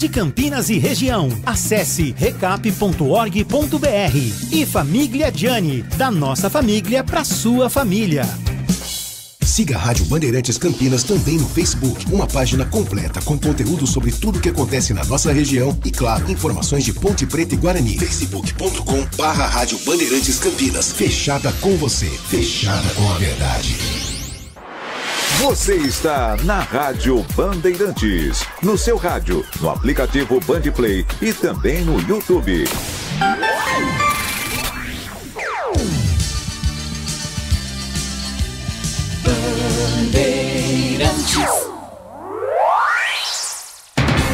de Campinas e região. Acesse recap.org.br. E Família Gianni, da nossa família para sua família. Siga a Rádio Bandeirantes Campinas também no Facebook. Uma página completa com conteúdo sobre tudo o que acontece na nossa região e, claro, informações de Ponte Preta e Guarani. facebook.com/Rádio Bandeirantes Campinas. Fechada com você. Fechada com a verdade. Você está na Rádio Bandeirantes. No seu rádio, no aplicativo Bandplay e também no YouTube.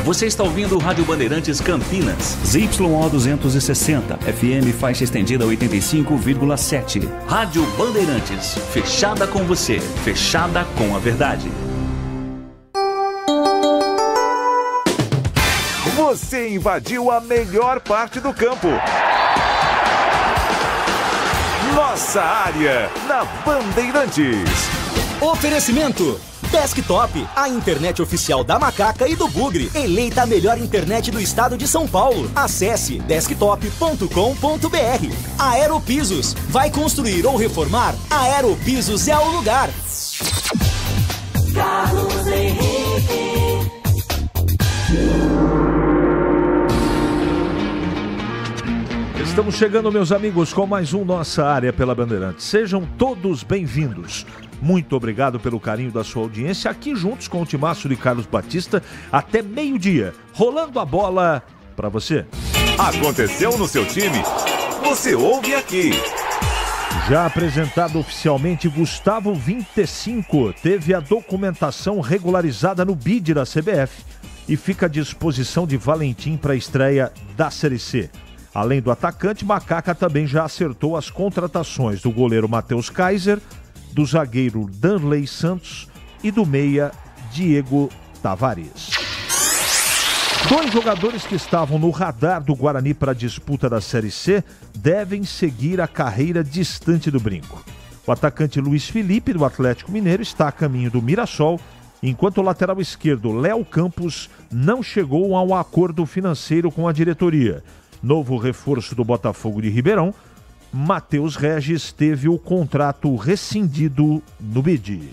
Você está ouvindo o Rádio Bandeirantes Campinas, ZYO 260, FM faixa estendida 85,7. Rádio Bandeirantes, fechada com você, fechada com a verdade. Você invadiu a melhor parte do campo. Nossa área, na Bandeirantes. Oferecimento Desktop, a internet oficial da Macaca e do Bugre. Eleita a melhor internet do estado de São Paulo. Acesse desktop.com.br. Aeropisos. Vai construir ou reformar? Aeropisos é o lugar. Carlos Henrique. Estamos chegando, meus amigos, com mais um Nossa Área pela Bandeirantes. Sejam todos bem-vindos. Muito obrigado pelo carinho da sua audiência. Aqui juntos com o timaço de Carlos Batista até meio-dia, rolando a bola para você. Aconteceu no seu time? Você ouve aqui. Já apresentado oficialmente, Gustavo 25 teve a documentação regularizada no BID da CBF e fica à disposição de Valentim para a estreia da Série C. Além do atacante, Macaca também já acertou as contratações do goleiro Matheus Kaiser, do zagueiro Danley Santos e do meia Diego Tavares. Dois jogadores que estavam no radar do Guarani para a disputa da Série C devem seguir a carreira distante do brinco. O atacante Luiz Felipe, do Atlético Mineiro, está a caminho do Mirassol, enquanto o lateral esquerdo Léo Campos não chegou a um acordo financeiro com a diretoria. Novo reforço do Botafogo de Ribeirão, Matheus Regis teve o contrato rescindido no BID.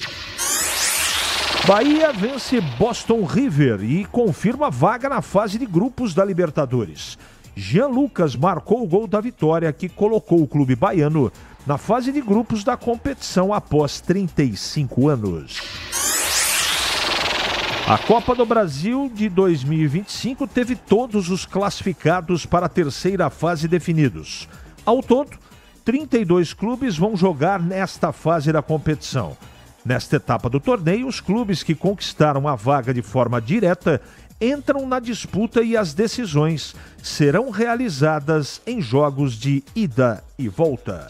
Bahia vence Boston River e confirma vaga na fase de grupos da Libertadores. Jean Lucas marcou o gol da vitória que colocou o clube baiano na fase de grupos da competição após 35 anos. A Copa do Brasil de 2025 teve todos os classificados para a terceira fase definidos. Ao todo, 32 clubes vão jogar nesta fase da competição. Nesta etapa do torneio, os clubes que conquistaram a vaga de forma direta entram na disputa e as decisões serão realizadas em jogos de ida e volta.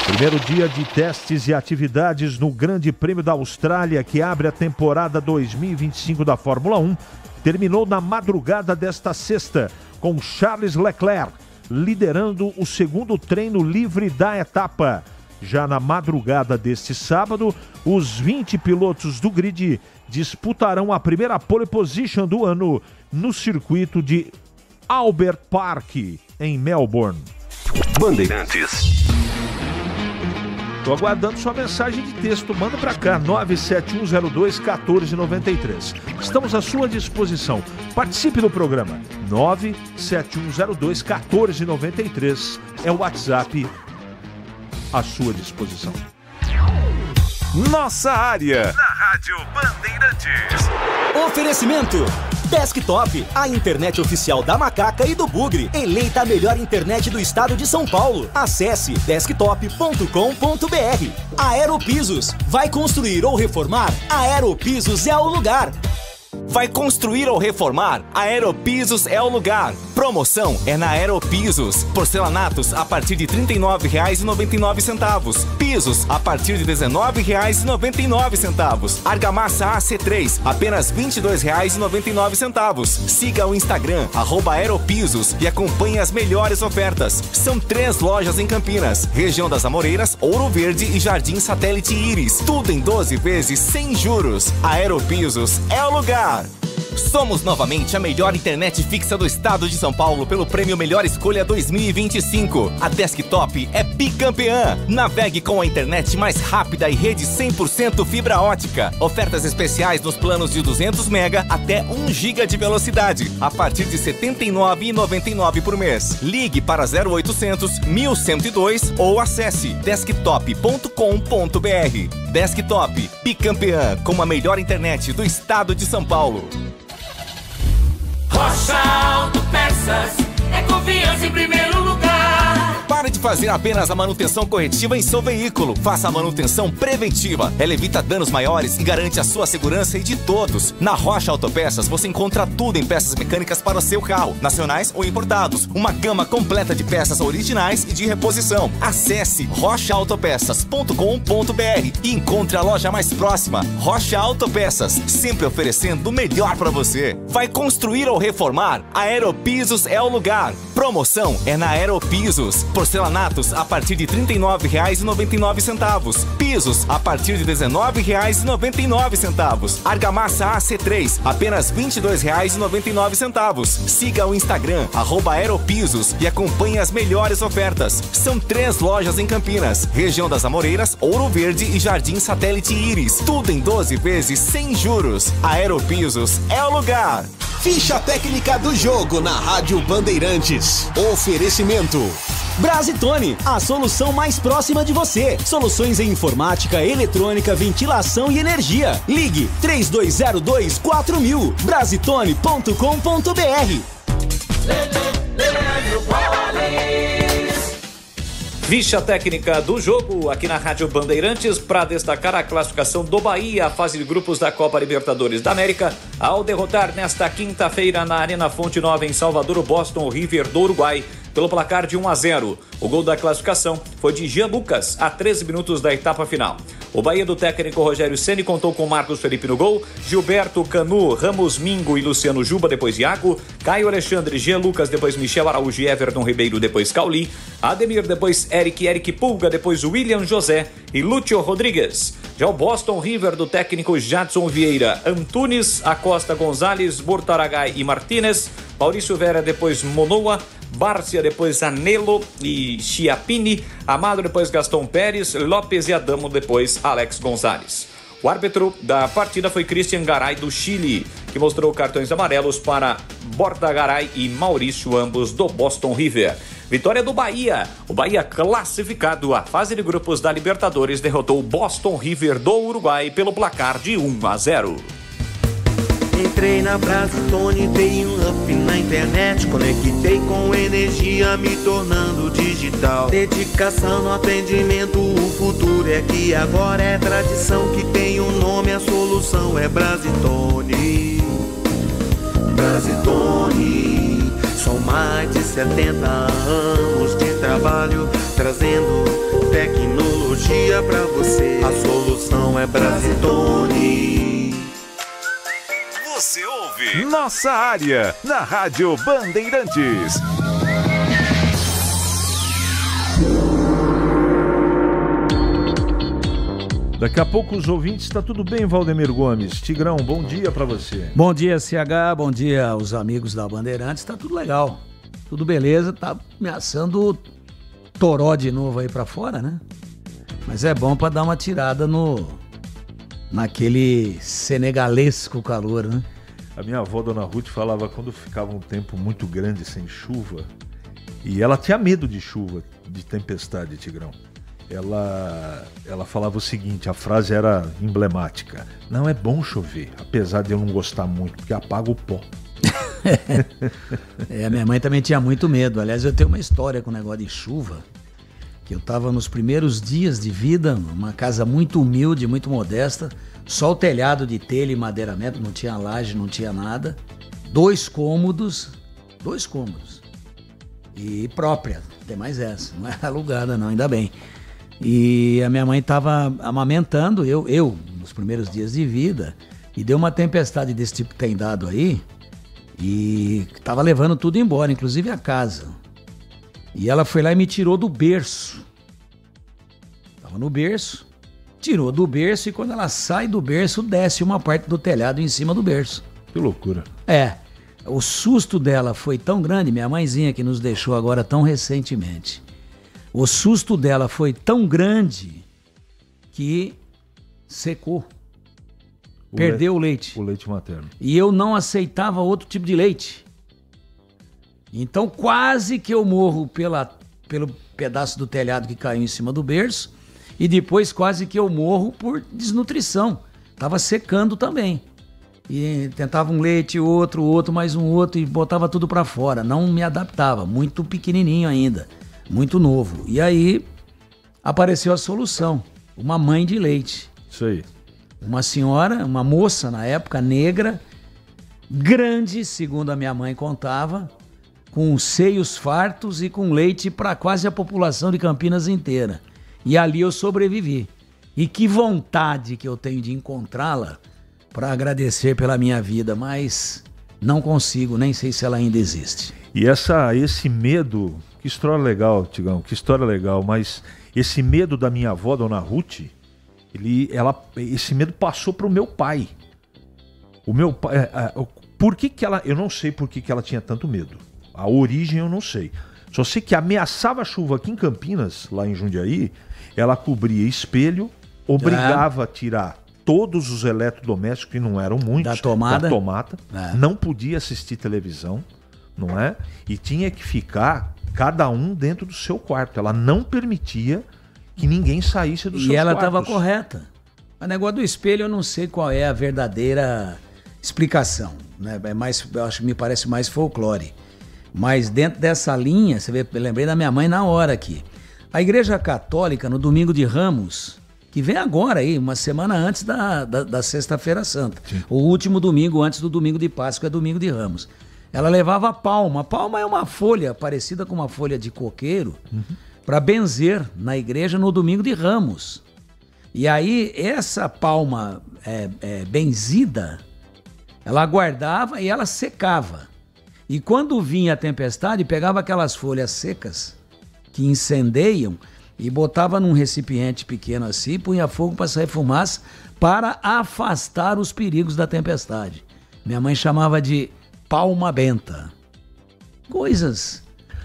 Primeiro dia de testes e atividades no Grande Prêmio da Austrália, que abre a temporada 2025 da Fórmula 1, terminou na madrugada desta sexta, com Charles Leclerc liderando o segundo treino livre da etapa. Já na madrugada deste sábado, os 20 pilotos do grid disputarão a primeira pole position do ano no circuito de Albert Park, em Melbourne. Bandeirantes. Estou aguardando sua mensagem de texto. Manda para cá, 97102-1493. Estamos à sua disposição. Participe do programa. 97102-1493 é o WhatsApp à sua disposição. Nossa área, na Rádio Bandeirantes. Oferecimento Desktop, a internet oficial da Macaca e do Bugre. Eleita a melhor internet do estado de São Paulo. Acesse desktop.com.br. Aeropisos. Vai construir ou reformar? Aeropisos é o lugar. Vai construir ou reformar? Aeropisos é o lugar. Promoção é na Aeropisos. Porcelanatos a partir de R$ 39,99. Pisos a partir de R$ 19,99. Argamassa AC3, apenas R$ 22,99. Siga o Instagram, @Aeropisos, e acompanhe as melhores ofertas. São 3 lojas em Campinas, região das Amoreiras, Ouro Verde e Jardim Satélite Íris. Tudo em 12 vezes sem juros. Aeropisos é o lugar. Somos novamente a melhor internet fixa do estado de São Paulo pelo prêmio Melhor Escolha 2025. A Desktop é bicampeã. Navegue com a internet mais rápida e rede 100% fibra ótica. Ofertas especiais nos planos de 200 MB até 1 GB de velocidade, a partir de R$ 79,99 por mês. Ligue para 0800 1102 ou acesse desktop.com.br. Desktop, bicampeã com a melhor internet do estado de São Paulo. Rocha Autopeças é confiança em primeiro lugar. Pare de fazer apenas a manutenção corretiva em seu veículo. Faça a manutenção preventiva. Ela evita danos maiores e garante a sua segurança e de todos. Na Rocha Autopeças você encontra tudo em peças mecânicas para o seu carro, nacionais ou importados. Uma gama completa de peças originais e de reposição. Acesse rochaautopeças.com.br e encontre a loja mais próxima. Rocha Autopeças, sempre oferecendo o melhor para você. Vai construir ou reformar? A Aeropisos é o lugar. Promoção é na Aeropisos. Porcelanatos a partir de R$ 39,99. Pisos a partir de R$ 19,99. Argamassa AC3 apenas R$ 22,99. Siga o Instagram @aeropisos e acompanhe as melhores ofertas. São 3 lojas em Campinas, região das Amoreiras, Ouro Verde e Jardim Satélite Íris. Tudo em 12 vezes sem juros. Aeropisos é o lugar. Ficha técnica do jogo na Rádio Bandeirantes. Oferecimento Brasitone, a solução mais próxima de você. Soluções em informática, eletrônica, ventilação e energia. Ligue 3202-4000. Brasitone.com.br. Ficha técnica do jogo aqui na Rádio Bandeirantes para destacar a classificação do Bahia à fase de grupos da Copa Libertadores da América ao derrotar nesta quinta-feira na Arena Fonte Nova em Salvador o Boston River do Uruguai pelo placar de 1-0. O gol da classificação foi de Jean Lucas a 13 minutos da etapa final. O Bahia do técnico Rogério Ceni contou com Marcos Felipe no gol, Gilberto, Canu, Ramos Mingo e Luciano Juba, depois Iago, Caio Alexandre, Jean Lucas, depois Michel Araújo e Everton Ribeiro, depois Cauli, Ademir, depois Eric Pulga, depois William José e Lúcio Rodrigues. Já o Boston River do técnico Jadson Vieira, Antunes, Acosta, Gonzalez, Bortaragay e Martínez, Maurício Vera, depois Monoa, Bárcia, depois Anelo e Chiapini, Amado, depois Gastão Pérez, Lopes e Adamo, depois Alex Gonzalez. O árbitro da partida foi Christian Garay do Chile, que mostrou cartões amarelos para Bortagaray e Maurício, ambos do Boston River. Vitória do Bahia. O Bahia, classificado à fase de grupos da Libertadores, derrotou o Boston River do Uruguai pelo placar de 1-0. Entrei na Brasitone, dei um up na internet, conectei com energia, me tornando digital. Dedicação no atendimento, o futuro é que agora é tradição, que tem um nome, a solução é Brasitone. Brasitone, são mais de 70 anos de trabalho, trazendo tecnologia pra você. A solução é Brasitone. Você ouve Nossa Área, na Rádio Bandeirantes. Daqui a pouco os ouvintes, tá tudo bem, Valdemir Gomes? Tigrão, bom dia pra você. Bom dia, CH, bom dia aos amigos da Bandeirantes, tá tudo legal, tudo beleza, tá ameaçando toró de novo aí pra fora, né? Mas é bom pra dar uma tirada naquele senegalesco calor, né? A minha avó, Dona Ruth, falava quando ficava um tempo muito grande sem chuva, e ela tinha medo de chuva, de tempestade, Tigrão. Ela falava o seguinte, a frase era emblemática: não é bom chover, apesar de eu não gostar muito, porque apaga o pó. A minha mãe também tinha muito medo. Aliás, eu tenho uma história com o negócio de chuva, que eu estava nos primeiros dias de vida, numa casa muito humilde, muito modesta, só o telhado de telha e madeiramento, não tinha laje, não tinha nada, 2 cômodos, e própria, tem mais essa, não é alugada não, ainda bem. E a minha mãe estava amamentando, eu nos primeiros dias de vida, e deu uma tempestade desse tipo que tem dado aí, e estava levando tudo embora, inclusive a casa. E ela foi lá e me tirou do berço. Estava no berço, tirou do berço, e quando ela sai do berço, desce uma parte do telhado em cima do berço. Que loucura. O susto dela foi tão grande, minha mãezinha que nos deixou agora tão recentemente. O susto dela foi tão grande que secou. Perdeu o leite. O leite materno. E eu não aceitava outro tipo de leite. Então quase que eu morro pelo pedaço do telhado que caiu em cima do berço. E depois quase que eu morro por desnutrição. Tava secando também. E tentava um leite, outro, mais um outro e botava tudo para fora. Não me adaptava, muito pequenininho ainda, muito novo. E aí apareceu a solução, uma mãe de leite. Isso aí. Uma senhora, uma moça na época, negra, grande, segundo a minha mãe contava, com seios fartos e com leite para quase a população de Campinas inteira. E ali eu sobrevivi. E que vontade que eu tenho de encontrá-la para agradecer pela minha vida, mas não consigo, nem sei se ela ainda existe. E esse medo, que história legal, Tigão, que história legal, mas esse medo da minha avó, Dona Ruth, esse medo passou para o meu pai. O meu pai, por que ela, eu não sei por que ela tinha tanto medo. A origem eu não sei. Só sei que ameaçava chuva aqui em Campinas, lá em Jundiaí, ela cobria espelho, obrigava a tirar todos os eletrodomésticos, que não eram muitos, da tomada. Não podia assistir televisão, não é? E tinha que ficar cada um dentro do seu quarto. Ela não permitia que ninguém saísse do seu quarto. E ela estava correta. O negócio do espelho eu não sei qual é a verdadeira explicação, né? Eu acho que me parece mais folclore. Mas dentro dessa linha, você vê, eu lembrei da minha mãe na hora aqui. A Igreja Católica, no Domingo de Ramos, que vem agora aí, uma semana antes da Sexta-feira Santa. Sim. O último domingo antes do Domingo de Páscoa é Domingo de Ramos. Ela levava a palma. A palma é uma folha parecida com uma folha de coqueiro para benzer na igreja no Domingo de Ramos. E aí essa palma benzida, ela guardava e ela secava. E quando vinha a tempestade, pegava aquelas folhas secas que incendeiam e botava num recipiente pequeno assim, punha fogo para sair fumaça, para afastar os perigos da tempestade. Minha mãe chamava de palma benta. Coisas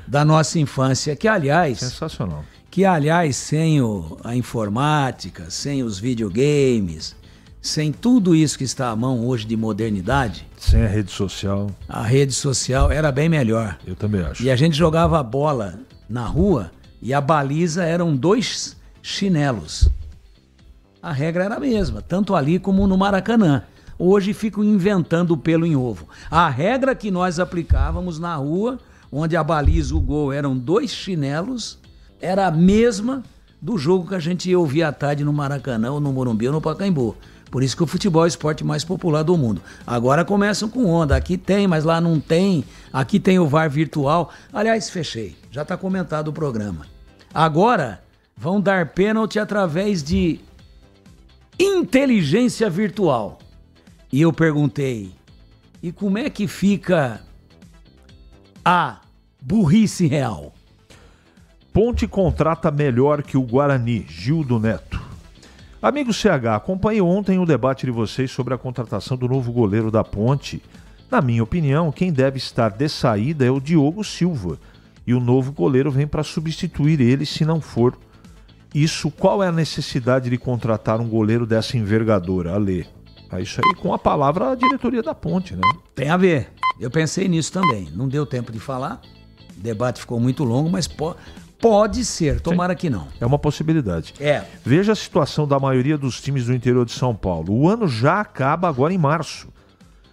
da nossa infância que, aliás... Sensacional. Que, aliás, sem a informática, sem os videogames, sem tudo isso que está à mão hoje de modernidade... Sem a rede social. A rede social era bem melhor. Eu também acho. E a gente jogava bola na rua... E a baliza eram 2 chinelos. A regra era a mesma, tanto ali como no Maracanã. Hoje ficam inventando pelo em ovo. A regra que nós aplicávamos na rua, onde a baliza, o gol, eram 2 chinelos, era a mesma do jogo que a gente ia ouvir à tarde no Maracanã, ou no Morumbi, ou no Pacaembu. Por isso que o futebol é o esporte mais popular do mundo. Agora começam com onda. Aqui tem, mas lá não tem. Aqui tem o VAR virtual. Aliás, fechei. Já está comentado o programa. Agora vão dar pênalti através de inteligência virtual. E eu perguntei, e como é que fica a burrice real? Ponte contrata melhor que o Guarani, Gildo Neto. Amigo CH, acompanhei ontem o debate de vocês sobre a contratação do novo goleiro da Ponte. Na minha opinião, quem deve estar de saída é o Diogo Silva. E o novo goleiro vem para substituir ele se não for. Isso, qual é a necessidade de contratar um goleiro dessa envergadura, Ale? Isso aí com a palavra a diretoria da Ponte, né? Tem a ver. Eu pensei nisso também. Não deu tempo de falar. O debate ficou muito longo, mas pode ser. Tomara que não. É uma possibilidade. Veja a situação da maioria dos times do interior de São Paulo. O ano já acaba agora em março,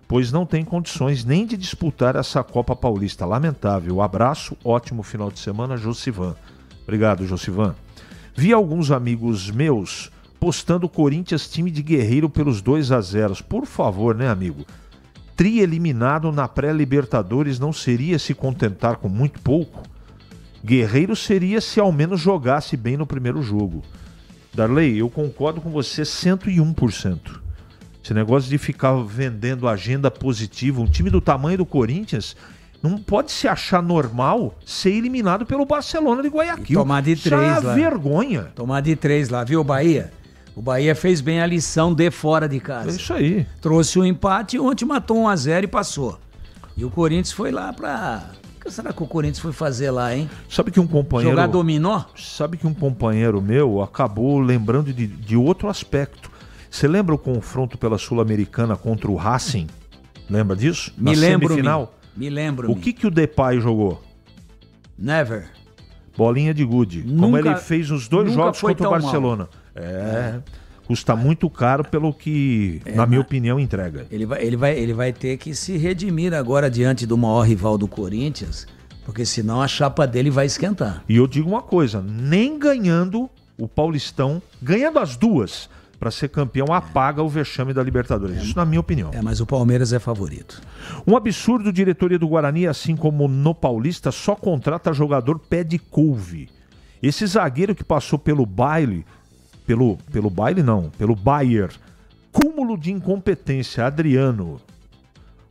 pois não tem condições nem de disputar essa Copa Paulista. Lamentável. Abraço, ótimo final de semana, Josivan. Obrigado, Josivan. Vi alguns amigos meus postando Corinthians time de guerreiro pelos 2-0. Por favor, né, amigo? Tri eliminado na pré-Libertadores não seria se contentar com muito pouco? Guerreiro seria se ao menos jogasse bem no primeiro jogo. Darley, eu concordo com você 101%. Esse negócio de ficar vendendo agenda positiva, um time do tamanho do Corinthians não pode se achar normal ser eliminado pelo Barcelona de Guayaquil. E tomar de 3 lá. Vergonha. Tomar de 3 lá, viu, Bahia? O Bahia fez bem a lição de fora de casa. É isso aí. Trouxe o empate e ontem matou 1-0 e passou. E o Corinthians foi lá pra... O que será que o Corinthians foi fazer lá, hein? Sabe que um companheiro... Jogar dominó? Sabe que um companheiro meu acabou lembrando de outro aspecto. Você lembra o confronto pela Sul-Americana contra o Racing? Lembra disso? Me lembro. Semifinal? Me lembro. O que o Depay jogou? Never. Bolinha de gude. Como ele fez os 2 jogos contra o Barcelona. Custa muito caro pelo que, na minha opinião, entrega. Ele vai ter que se redimir agora diante do maior rival do Corinthians, porque senão a chapa dele vai esquentar. E eu digo uma coisa, nem ganhando o Paulistão, ganhando as duas, para ser campeão, apaga o vexame da Libertadores. Isso na minha opinião. Mas o Palmeiras é favorito. Um absurdo, diretoria do Guarani, assim como no Paulista, só contrata jogador pé de couve. Esse zagueiro que passou pelo baile... Pelo Bayer. Cúmulo de incompetência, Adriano.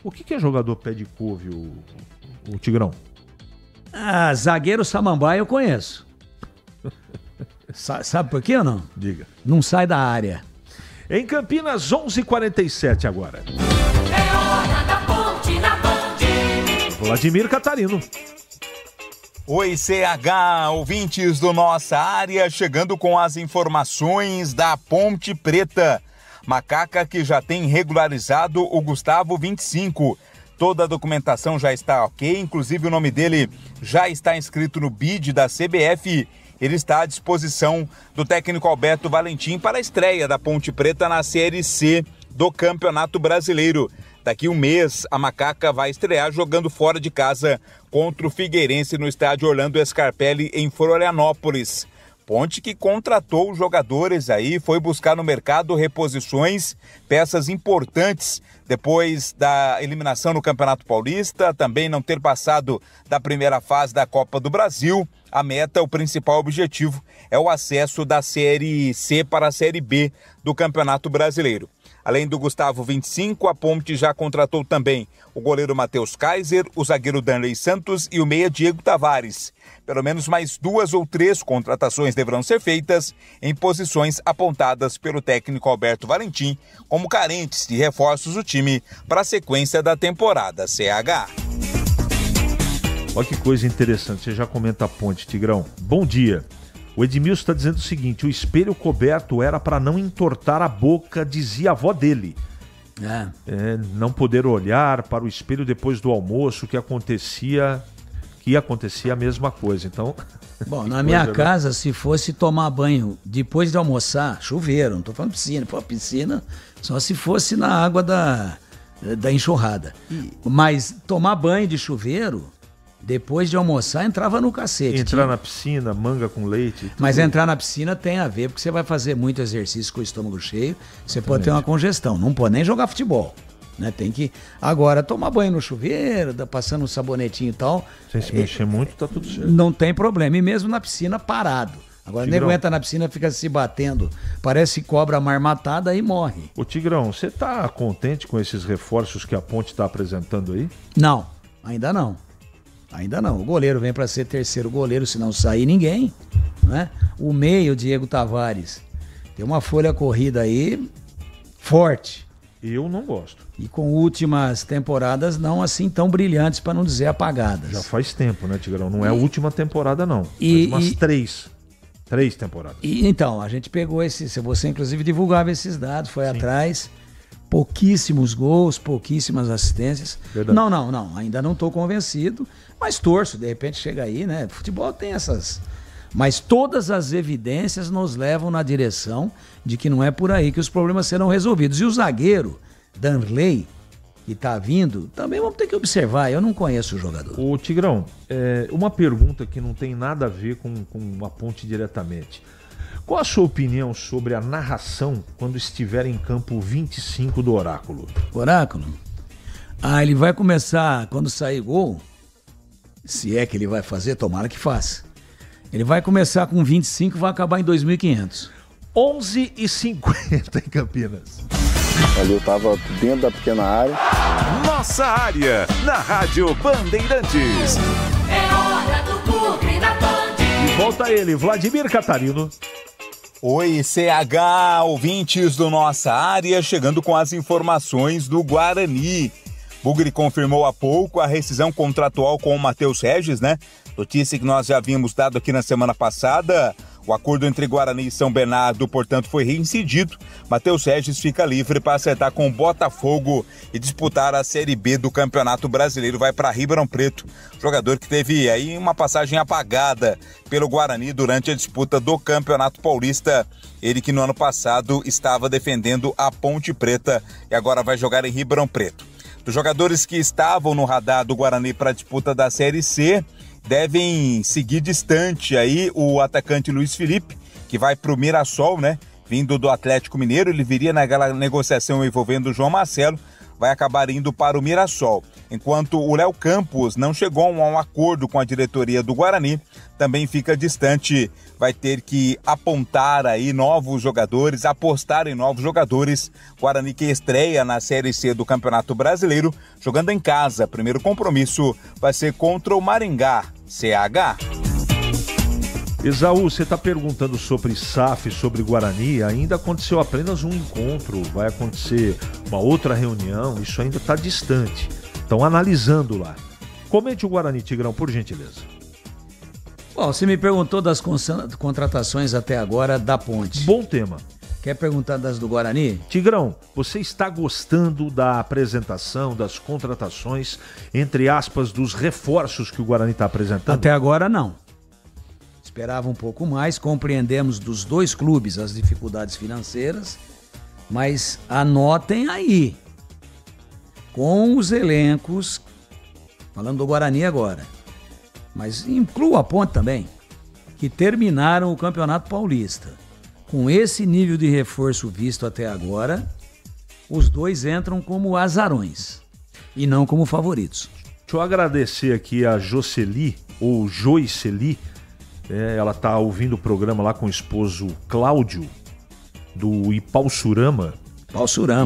O que é jogador pé de couve, o Tigrão? Zagueiro samambaia eu conheço. Sabe por quê ou não? Diga. Não sai da área. Em Campinas, 11h47 agora. É hora da Ponte na Band. Vladimir Catarino. Oi, CH, ouvintes do Nossa Área, chegando com as informações da Ponte Preta. Macaca que já tem regularizado o Gustavo 25. Toda a documentação já está ok, inclusive o nome dele já está inscrito no BID da CBF. Ele está à disposição do técnico Alberto Valentim para a estreia da Ponte Preta na Série C do Campeonato Brasileiro. Daqui um mês, a Macaca vai estrear jogando fora de casa contra o Figueirense no estádio Orlando Scarpelli, em Florianópolis. Ponte que contratou jogadores aí, foi buscar no mercado reposições, peças importantes depois da eliminação no Campeonato Paulista, também não ter passado da primeira fase da Copa do Brasil. A meta, o principal objetivo, é o acesso da Série C para a Série B do Campeonato Brasileiro. Além do Gustavo 25, a Ponte já contratou também o goleiro Matheus Kaiser, o zagueiro Danley Santos e o meia Diego Tavares. Pelo menos mais 2 ou 3 contratações deverão ser feitas em posições apontadas pelo técnico Alberto Valentim como carentes de reforços do time para a sequência da temporada CH. Olha que coisa interessante, você já comenta a Ponte, Tigrão. Bom dia. O Edmilson está dizendo o seguinte, o espelho coberto era para não entortar a boca, dizia a avó dele. Não poder olhar para o espelho depois do almoço, que acontecia a mesma coisa. Então, bom, na minha casa, se fosse tomar banho depois de almoçar, chuveiro, não estou falando piscina, piscina só se fosse na água da enxurrada. Mas tomar banho de chuveiro... Depois de almoçar, entrava no cacete. Entrar na piscina, manga com leite. Mas entrar na piscina tem a ver, porque você vai fazer muito exercício com o estômago cheio, você pode ter uma congestão. Não pode nem jogar futebol. Né? Tem que. Agora, tomar banho no chuveiro, passando um sabonetinho e tal. Sem se mexer muito, tá tudo certo. Não tem problema. E mesmo na piscina, parado. Agora, nem aguenta na piscina, fica se batendo. Parece cobra marmatada e morre. Ô Tigrão, você tá contente com esses reforços que a Ponte está apresentando aí? Não, ainda não. Ainda não. O goleiro vem para ser terceiro goleiro, se não sair ninguém. Né? O meio, Diego Tavares, tem uma folha corrida aí forte. Eu não gosto. E com últimas temporadas não assim tão brilhantes, para não dizer apagadas. Já faz tempo, né, Tigrão? Não é a última temporada, não. Faz umas 3 temporadas. Então, a gente pegou você inclusive divulgava esses dados, foi atrás... Pouquíssimos gols, pouquíssimas assistências. Verdade. Não, ainda não estou convencido, mas torço, de repente chega aí, né? Futebol tem essas... Mas todas as evidências nos levam na direção de que não é por aí que os problemas serão resolvidos. E o zagueiro, Danley, que está vindo, também vamos ter que observar, eu não conheço o jogador. Ô Tigrão, uma pergunta que não tem nada a ver com a Ponte diretamente. Qual a sua opinião sobre a narração quando estiver em campo 25 do Oráculo? Oráculo? Ele vai começar, quando sair gol, se é que ele vai fazer, tomara que faça. Ele vai começar com 25 e vai acabar em 2.500. 11h50 em Campinas. Ali eu tava dentro da pequena área. Nossa Área, na Rádio Bandeirantes. É hora do Bugre na Band. E volta ele, Vladimir Catarino. Oi, CH, ouvintes do Nossa Área, chegando com as informações do Guarani. Bugre confirmou há pouco a rescisão contratual com o Matheus Regis, né? Notícia que nós já havíamos dado aqui na semana passada. O acordo entre Guarani e São Bernardo, portanto, foi reincidido. Matheus Regis fica livre para acertar com o Botafogo e disputar a Série B do Campeonato Brasileiro. Vai para Ribeirão Preto, jogador que teve aí uma passagem apagada pelo Guarani durante a disputa do Campeonato Paulista. Ele que no ano passado estava defendendo a Ponte Preta e agora vai jogar em Ribeirão Preto. Dos jogadores que estavam no radar do Guarani para a disputa da Série C, devem seguir distante aí o atacante Luiz Felipe, que vai para o Mirassol, né? Vindo do Atlético Mineiro, ele viria naquela negociação envolvendo o João Marcelo, vai acabar indo para o Mirassol. Enquanto o Léo Campos não chegou a um acordo com a diretoria do Guarani, também fica distante, vai ter que apontar aí novos jogadores, apostar em novos jogadores. Guarani que estreia na Série C do Campeonato Brasileiro, jogando em casa. Primeiro compromisso vai ser contra o Maringá, CH. Esaú, você está perguntando sobre SAF, sobre Guarani, ainda aconteceu apenas um encontro, vai acontecer uma outra reunião, isso ainda está distante. Estão analisando lá. Comente o Guarani, Tigrão, por gentileza. Bom, você me perguntou das contratações até agora da Ponte. Bom tema. Quer perguntar das do Guarani? Tigrão, você está gostando da apresentação, das contratações, entre aspas, dos reforços que o Guarani está apresentando? Até agora, não. Esperava um pouco mais, compreendemos dos dois clubes as dificuldades financeiras, mas anotem aí, com os elencos, falando do Guarani agora, mas inclua a Ponte também, que terminaram o Campeonato Paulista. Com esse nível de reforço visto até agora, os dois entram como azarões e não como favoritos. Deixa eu agradecer aqui a Jocely, ou Joicely. Ela está ouvindo o programa lá com o esposo Cláudio, do Ipauçurama.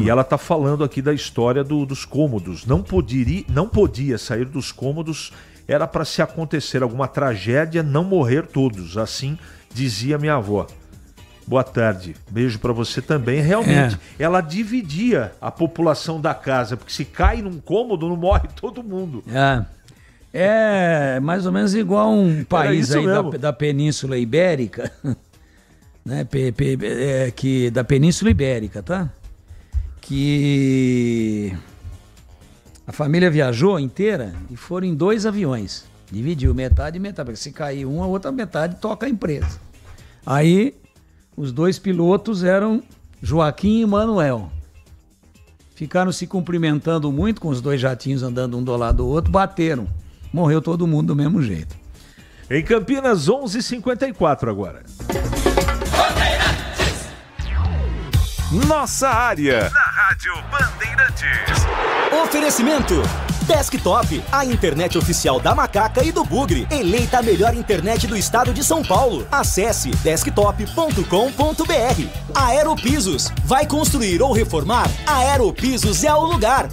E ela está falando aqui da história dos cômodos. Não podia sair dos cômodos, era para se acontecer alguma tragédia, não morrer todos. Assim dizia minha avó. Boa tarde, beijo para você também. Realmente, ela dividia a população da casa, porque se cai num cômodo, não morre todo mundo. É mais ou menos igual um país aí da Península Ibérica, né? Da Península Ibérica, tá? Que a família viajou inteira e foram em 2 aviões. Dividiu metade e metade, porque se cair um, a outra metade toca a empresa. Aí, os 2 pilotos eram Joaquim e Manuel. Ficaram se cumprimentando muito, com os 2 jatinhos andando um do lado do outro, bateram. Morreu todo mundo do mesmo jeito. Em Campinas, 11h54 agora. Nossa Área. Na Rádio Bandeirantes. Oferecimento Desktop, a internet oficial da Macaca e do Bugre. Eleita a melhor internet do estado de São Paulo. Acesse desktop.com.br. Aeropisos. Vai construir ou reformar? Aeropisos é o lugar.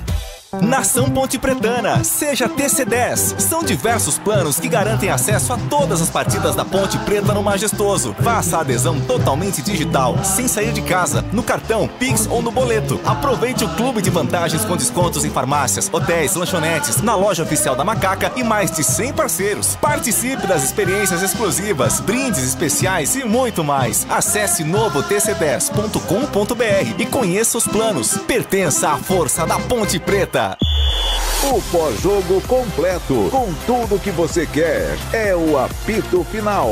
Nação Ponte Pretana, seja TC10. São diversos planos que garantem acesso a todas as partidas da Ponte Preta no Majestoso. Faça a adesão totalmente digital, sem sair de casa, no cartão, Pix ou no boleto. Aproveite o clube de vantagens com descontos em farmácias, hotéis, lanchonetes, na loja oficial da Macaca e mais de 100 parceiros. Participe das experiências exclusivas, brindes especiais e muito mais. Acesse novotc10.com.br e conheça os planos. Pertença à força da Ponte Preta. O pós-jogo completo, com tudo que você quer, é o apito final.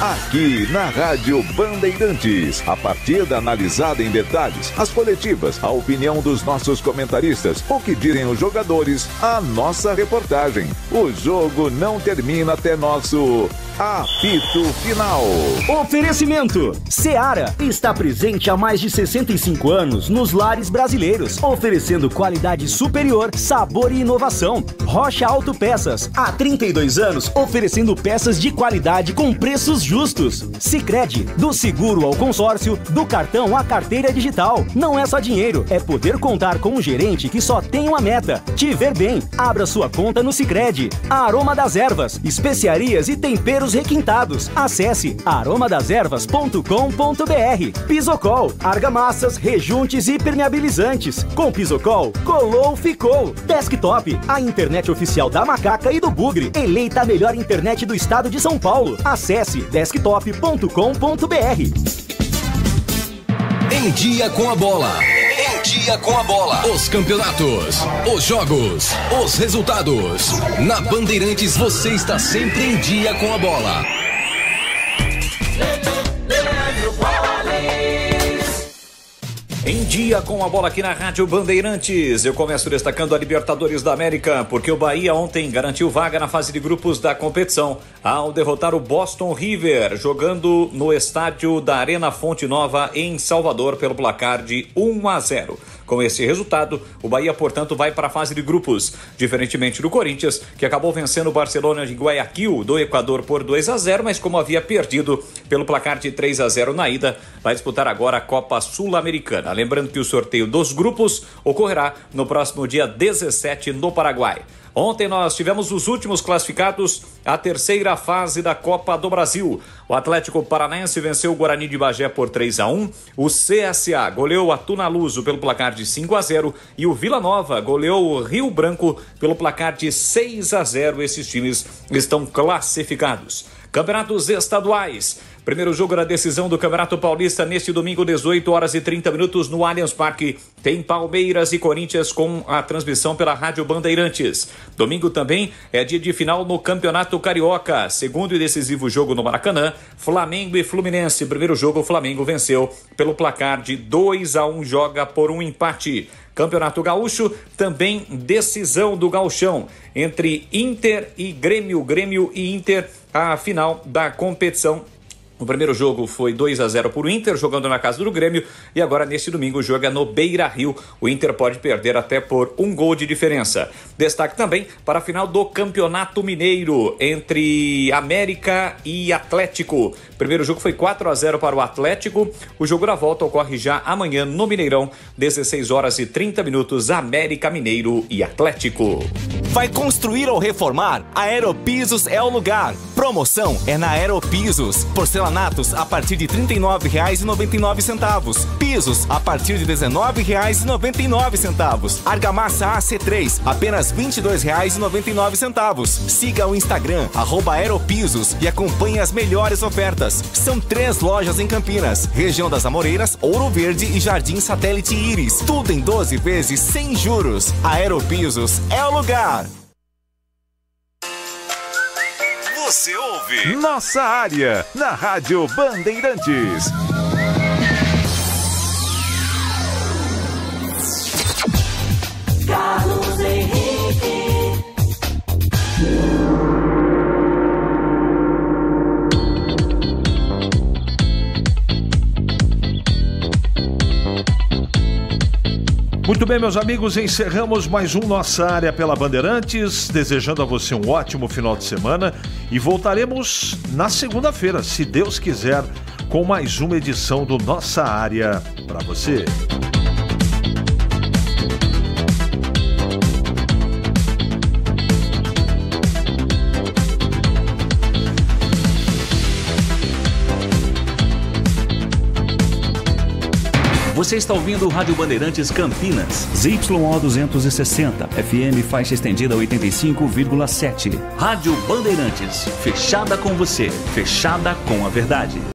Aqui na Rádio Bandeirantes, a partida analisada em detalhes, as coletivas, a opinião dos nossos comentaristas, o que dizem os jogadores, a nossa reportagem. O jogo não termina até nosso apito final. Oferecimento Seara está presente há mais de 65 anos nos lares brasileiros, oferecendo qualidade superior, sabor e inovação. Rocha Autopeças, há 32 anos, oferecendo peças de qualidade com preços justos. Sicredi, do seguro ao consórcio, do cartão à carteira digital. Não é só dinheiro, é poder contar com um gerente que só tem uma meta: te ver bem. Abra sua conta no Sicredi. Aroma das Ervas, especiarias e temperos requintados. Acesse aromadeservas.com.br. Pisocol, argamassas, rejuntes e permeabilizantes. Com Pisocol, colou, ficou. Desktop, a internet oficial da Macaca e do Bugre. Eleita a melhor internet do estado de São Paulo. Acesse desktop.com.br. Em Dia com a Bola. Em Dia com a Bola. Os campeonatos, os jogos, os resultados. Na Bandeirantes você está sempre em dia com a bola. Em Dia com a Bola aqui na Rádio Bandeirantes. Eu começo destacando a Libertadores da América, porque o Bahia ontem garantiu vaga na fase de grupos da competição ao derrotar o Boston River, jogando no estádio da Arena Fonte Nova em Salvador pelo placar de 1-0. Com esse resultado, o Bahia, portanto, vai para a fase de grupos, diferentemente do Corinthians, que acabou vencendo o Barcelona de Guayaquil do Equador por 2-0, mas como havia perdido pelo placar de 3-0 na ida, vai disputar agora a Copa Sul-Americana. Lembrando que o sorteio dos grupos ocorrerá no próximo dia 17 no Paraguai. Ontem nós tivemos os últimos classificados à terceira fase da Copa do Brasil. O Atlético Paranaense venceu o Guarani de Bagé por 3-1. O CSA goleou a Tunaluso pelo placar de 5-0. E o Vila Nova goleou o Rio Branco pelo placar de 6-0. Esses times estão classificados. Campeonatos estaduais. Primeiro jogo da decisão do Campeonato Paulista neste domingo, 18h30 no Allianz Parque. Tem Palmeiras e Corinthians com a transmissão pela Rádio Bandeirantes. Domingo também é dia de final no Campeonato Carioca. Segundo e decisivo jogo no Maracanã, Flamengo e Fluminense. Primeiro jogo, o Flamengo venceu pelo placar de 2-1, joga por um empate. Campeonato Gaúcho, também decisão do Gauchão entre Inter e Grêmio. Grêmio e Inter, a final da competição. O primeiro jogo foi 2-0 para o Inter, jogando na casa do Grêmio, e agora neste domingo joga no Beira-Rio. O Inter pode perder até por 1 gol de diferença. Destaque também para a final do Campeonato Mineiro, entre América e Atlético. O primeiro jogo foi 4-0 para o Atlético. O jogo da volta ocorre já amanhã no Mineirão, 16h30, América, Mineiro e Atlético. Vai construir ou reformar? A Aeropisos é o lugar. Promoção é na Aeropisos. Porcelanatos a partir de R$ 39,99. Pisos a partir de R$ 19,99. Argamassa AC3, apenas R$ 22,99. Siga o Instagram, @Aeropisos, e acompanhe as melhores ofertas. São 3 lojas em Campinas, região das Amoreiras, Ouro Verde e Jardim Satélite Íris. Tudo em 12 vezes sem juros. Aeropisos é o lugar. Você ouve Nossa Área, na Rádio Bandeirantes. Carlos Henrique. Muito bem, meus amigos, encerramos mais um Nossa Área pela Bandeirantes, desejando a você um ótimo final de semana e voltaremos na segunda-feira, se Deus quiser, com mais uma edição do Nossa Área para você. Você está ouvindo o Rádio Bandeirantes Campinas, ZYO 260, FM faixa estendida 85,7. Rádio Bandeirantes, fechada com você, fechada com a verdade.